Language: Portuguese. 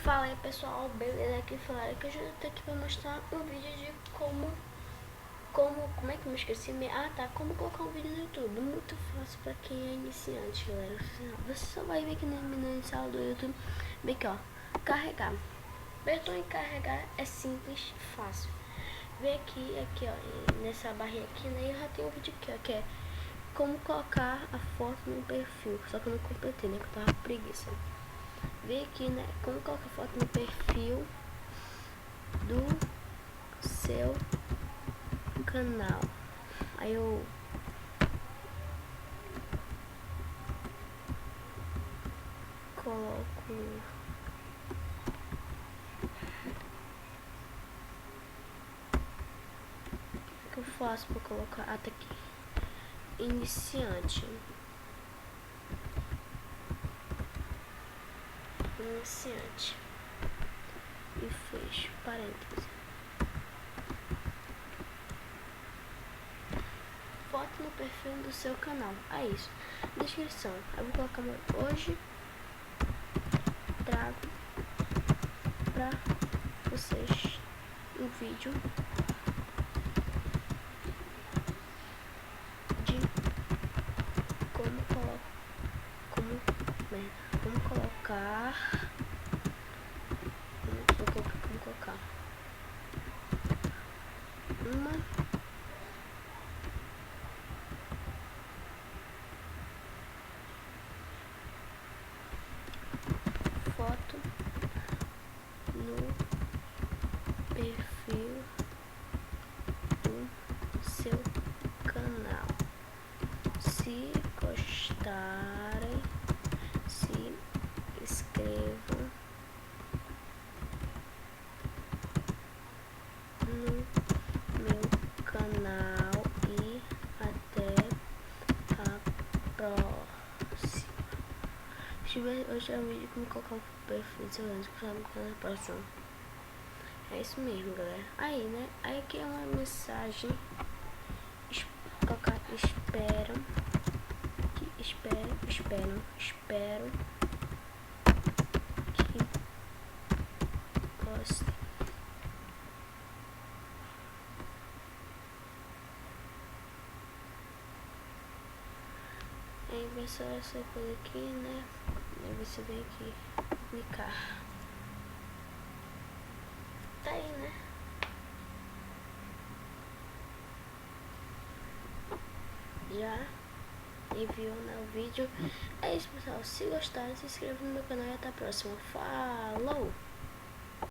Fala aí pessoal, beleza? Aqui falaram que eu tô aqui pra mostrar um vídeo de como é que eu me esqueci? Como colocar um vídeo no YouTube. Muito fácil pra quem é iniciante, galera. Você só vai ver que no menu inicial do YouTube, bem aqui ó, carregar. Apertou em carregar, é simples, fácil. Vem aqui ó, nessa barrinha aqui, né? Eu já tenho um vídeo aqui ó, que é como colocar a foto no perfil. Só que eu não completei, né? Que eu tava com preguiça. Vem aqui, né? Como colocar a foto no perfil do seu canal. Aí eu coloco o que eu faço para colocar até aqui iniciante e fecho parênteses, foto no perfil do seu canal. É isso. Descrição, eu vou colocar hoje trago pra vocês um vídeo de como colocar uma foto no perfil do seu canal. Se gostarem, se inscrevam no meu canal e até a próxima. Hoje é o vídeo como colocar um perfil do seu canal na próxima. É isso mesmo, galera. Aí, né? Aí aqui é uma mensagem. Colocar espero que goste. Aí vem só essa coisa aqui, né? Aí você vem aqui, publicar. Tá aí, né? Já enviou, né, o vídeo. É isso, pessoal. Se gostaram, se inscreva no meu canal e até a próxima. Falou!